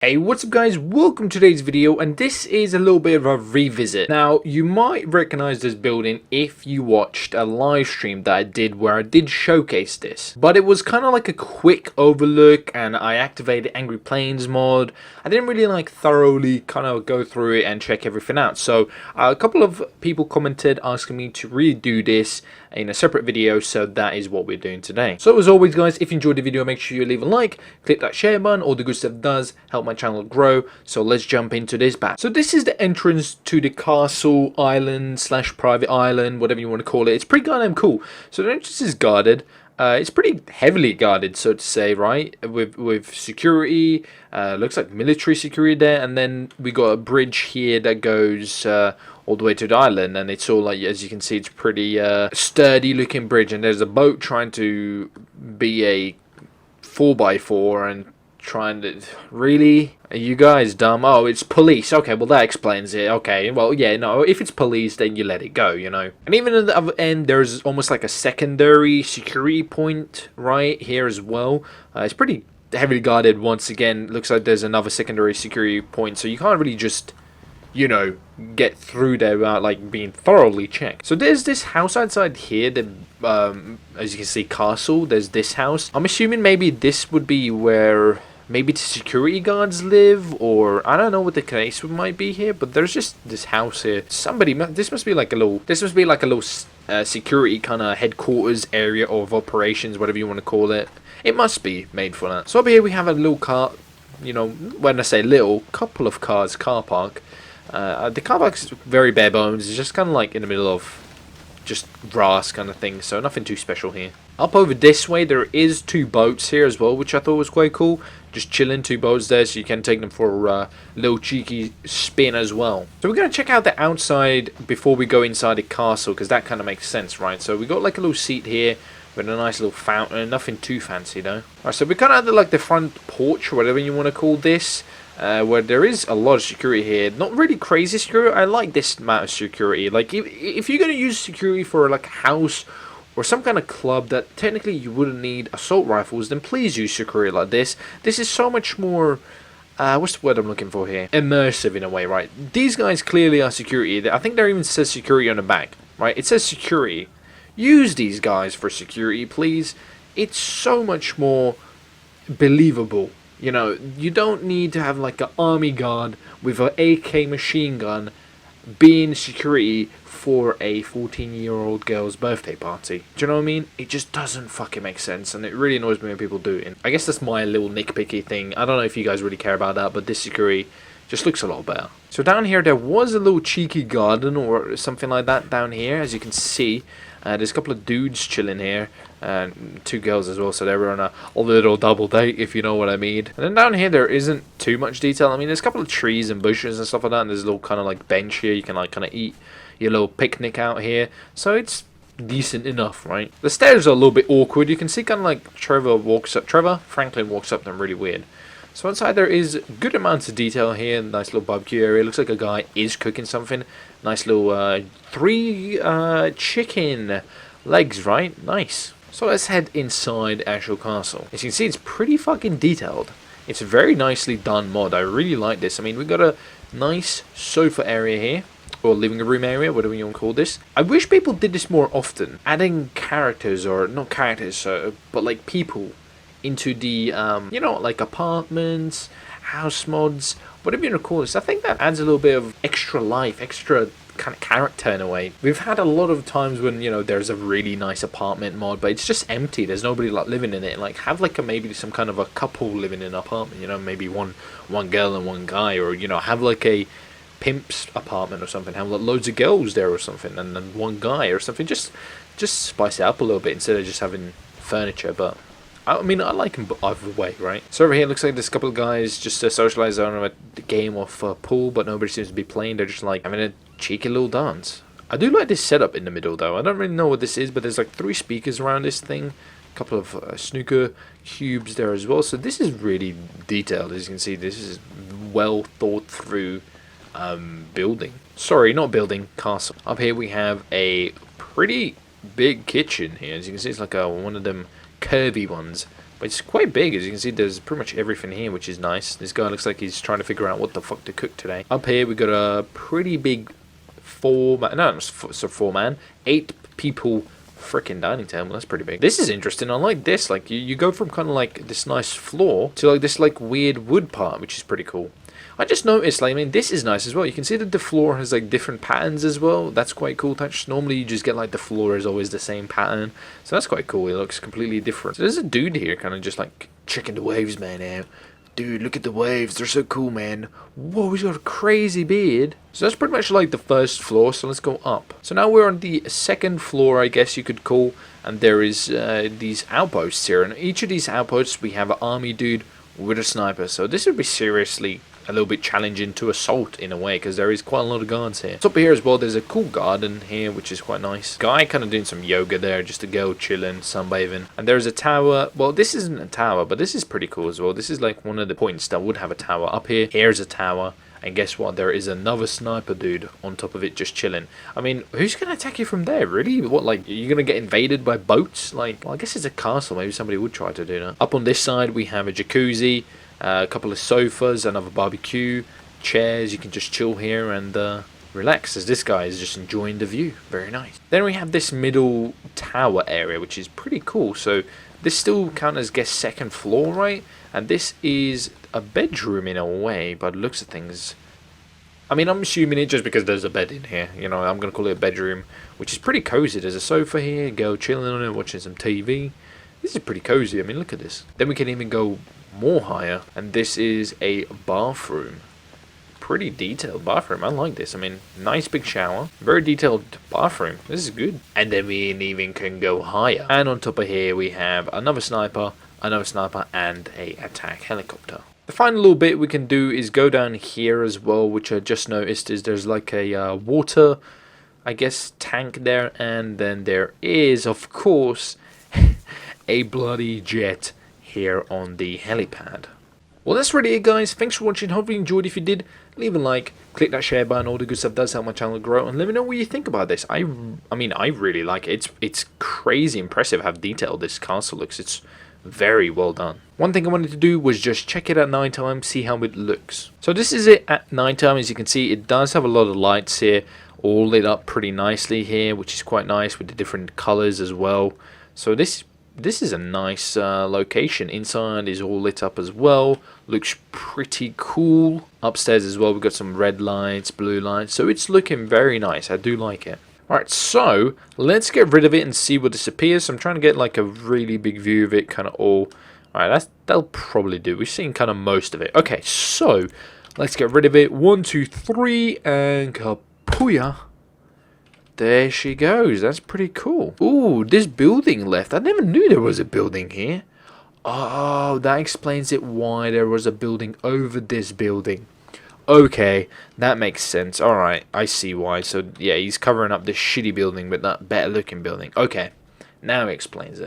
Hey, what's up guys, welcome to today's video, and this is a little bit of a revisit. Now, you might recognize this building if you watched a live stream that I did where I did showcase this. But it was kind of like a quick overlook, and I activated Angry Planes mod. I didn't really like thoroughly kind of go through it and check everything out. So, a couple of people commented asking me to redo this in a separate video, so that is what we're doing today. So as always guys, if you enjoyed the video, make sure you leave a like, click that share button, all the good stuff does help my channel grow. So let's jump into this back. So this is the entrance to the castle island slash private island, whatever you want to call it. It's pretty goddamn cool. So the entrance is guarded. It's pretty heavily guarded, so to say, right? With security, looks like military security there, and then we got a bridge here that goes all the way to the island, and it's all like, as you can see, it's pretty sturdy looking bridge, and there's a boat trying to be a 4x4 and trying to... Really? Are you guys dumb? Oh, it's police. Okay, well that explains it. Okay, well yeah, no, if it's police then you let it go, you know. And even at the other end there's almost like a secondary security point right here as well. It's pretty heavily guarded once again. Looks like there's another secondary security point, so you can't really just, you know, get through there without like being thoroughly checked. So there's this house outside here, the as you can see, castle. There's this house. I'm assuming maybe this would be where maybe the security guards live, or I don't know what the case might be here, but there's just this house here. Somebody, this must be like a little security kind of headquarters area of operations, whatever you want to call it. It must be made for that. So over here we have a little car, you know, when I say little, couple of cars car park. The car park is very bare bones. It's just kind of like in the middle of just grass kind of thing, so nothing too special here. Up over this way there is two boats here as well, which I thought was quite cool. Just chilling, two boats there, so you can take them for a little cheeky spin as well. So we're going to check out the outside before we go inside the castle, because that kind of makes sense, right? So we got like a little seat here with a nice little fountain, nothing too fancy though. Alright, so we're kind of at the front porch, or whatever you want to call this. Where there is a lot of security here. Not really crazy security. I like this amount of security. Like, if you're going to use security for like a house or some kind of club that technically you wouldn't need assault rifles, then please use security like this. This is so much more, what's the word I'm looking for here? Immersive in a way, right? These guys clearly are security. I think there even says security on the back, right? It says security. Use these guys for security, please. It's so much more believable. You know, you don't need to have like an army guard with an AK machine gun being security for a 14-year-old girl's birthday party. Do you know what I mean? It just doesn't fucking make sense, and it really annoys me when people do it. I guess that's my little nitpicky thing. I don't know if you guys really care about that, but this security just looks a lot better. So down here there was a little cheeky garden or something like that down here, as you can see. There's a couple of dudes chilling here, and two girls as well, so they were on a little double date, if you know what I mean. And then down here there isn't too much detail. I mean, there's a couple of trees and bushes and stuff like that, and there's a little kind of like bench here. You can like kind of eat your little picnic out here, so it's decent enough, right? The stairs are a little bit awkward. You can see kind of like Trevor Franklin walks up them really weird. So inside there is good amounts of detail here. Nice little barbecue area. Looks like a guy is cooking something. Nice little 3 chicken legs, right? Nice. So let's head inside the actual castle. As you can see, it's pretty fucking detailed. It's a very nicely done mod. I really like this. I mean, we've got a nice sofa area here, or living room area, whatever you want to call this. I wish people did this more often. Adding characters, or not characters, but like people into the, you know, like apartments, house mods, whatever you want to call this. I think that adds a little bit of extra life, extra kind of character in a way. We've had a lot of times when, you know, there's a really nice apartment mod, but it's just empty. There's nobody like living in it. Like, have like maybe some kind of a couple living in an apartment, you know, maybe one girl and one guy, or, you know, have like a pimp's apartment or something, have like loads of girls there or something, and then one guy or something. Just spice it up a little bit instead of just having furniture. But I mean, I like them either way, right? So over here, it looks like there's a couple of guys just socialize on a game of pool, but nobody seems to be playing. They're just like having a cheeky little dance. I do like this setup in the middle, though. I don't really know what this is, but there's like 3 speakers around this thing. A couple of snooker cubes there as well. So this is really detailed, as you can see. This is well thought through building. Sorry, not building, castle. Up here we have a pretty big kitchen here. As you can see, it's like one of them curvy ones. But it's quite big, as you can see. There's pretty much everything here, which is nice. This guy looks like he's trying to figure out what the fuck to cook today. Up here, we got a pretty big 8 people freaking dining table. That's pretty big. This is interesting. I like this. Like, you go from kind of like this nice floor to like this like weird wood part, which is pretty cool. I just noticed, like, I mean, this is nice as well. You can see that the floor has like different patterns as well. That's quite cool touch. Normally you just get like the floor is always the same pattern, so that's quite cool. It looks completely different. So there's a dude here kind of just like checking the waves, man. Dude, look at the waves. They're so cool, man. Whoa, he's got a crazy beard. So that's pretty much like the first floor, so let's go up. So now we're on the second floor, I guess you could call, and there is these outposts here. And each of these outposts, we have an army dude with a sniper. So this would be seriously a little bit challenging to assault in a way, because there is quite a lot of guards here. So up here as well, there's a cool garden here, which is quite nice. Guy kind of doing some yoga there, just a girl chilling, sunbathing. And there's a tower. Well, this isn't a tower, but this is pretty cool as well. This is like one of the points that would have a tower. Up here, here's a tower. And guess what? There is another sniper dude on top of it just chilling. I mean, who's going to attack you from there, really? What, like, you're going to get invaded by boats? Like, well, I guess it's a castle. Maybe somebody would try to do that. Up on this side, we have a jacuzzi, a couple of sofas, another barbecue, chairs. You can just chill here and relax, as this guy is just enjoying the view. Very nice. Then we have this middle tower area, which is pretty cool. So this still counts as, guess, second floor, right? And this is a bedroom in a way, but looks at things. I mean, I'm assuming it just because there's a bed in here. You know, I'm going to call it a bedroom, which is pretty cozy. There's a sofa here, girl chilling on it, watching some TV. This is pretty cozy. I mean, look at this. Then we can even go more higher, and this is a bathroom. Pretty detailed bathroom. I like this. I mean, nice big shower, very detailed bathroom. This is good. And then we even can go higher, and on top of here we have another sniper, and a attack helicopter. The final little bit we can do is go down here as well, which I just noticed is there's like a water, I guess, tank there, and then there is, of course, a bloody jet here on the helipad. Well, that's really it, guys. Thanks for watching. Hope you enjoyed. If you did, leave a like, click that share button. All the good stuff does help my channel grow, and let me know what you think about this. I mean, I really like it. It's crazy impressive how detailed this castle looks. It's very well done. One thing I wanted to do was just check it at night time, see how it looks. So this is it at night time. As you can see, it does have a lot of lights here, all lit up pretty nicely here, which is quite nice with the different colors as well. So this is a nice location. Inside is all lit up as well. Looks pretty cool. Upstairs as well, we've got some red lights, blue lights. So it's looking very nice. I do like it. Alright, so let's get rid of it and see what disappears. So I'm trying to get like a really big view of it, kind of all. Alright, that'll probably do. We've seen kind of most of it. Okay, so let's get rid of it. 1, 2, 3, and kapooya. There she goes. That's pretty cool. Ooh, this building left. I never knew there was a building here. Oh, that explains it why there was a building over this building. Okay, that makes sense. Alright, I see why. So, yeah, he's covering up this shitty building with that better looking building. Okay, now it explains it.